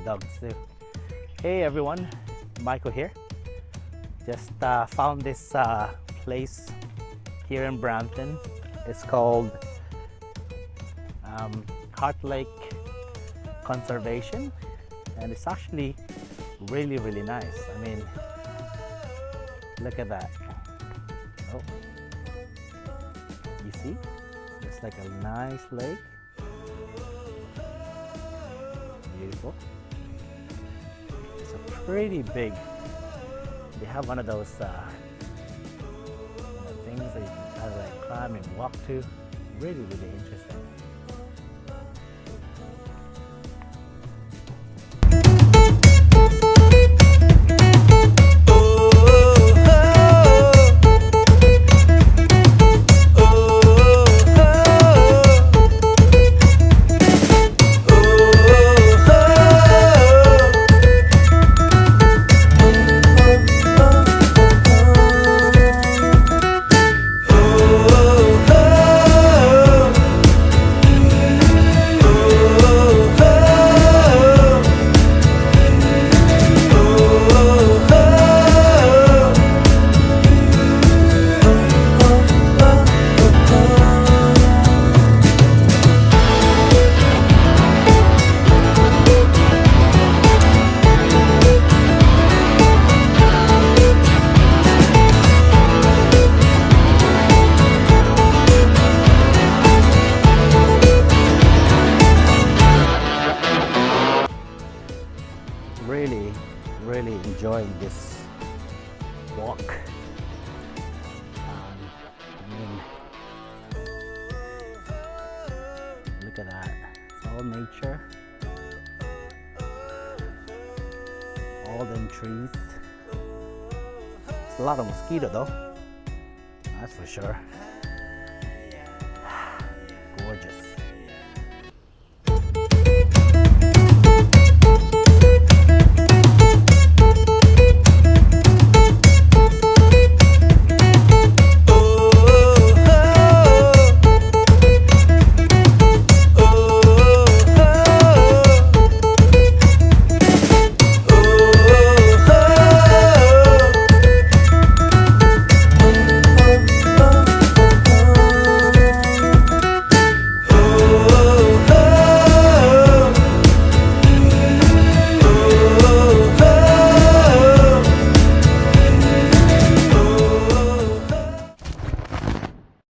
dogs too. Hey everyone, Michael here. Just found this place here in Brampton. It's called Heart Lake Conservation, and it's actually really nice. I mean, look at that. Oh, you see, it's like a nice lake. Beautiful. It's a pretty big. They have one of those things that you can kind of like climb and walk to. Really interesting. Really enjoying this walk. I mean, look at that. It's all nature. All them trees. It's a lot of mosquito though. That's for sure.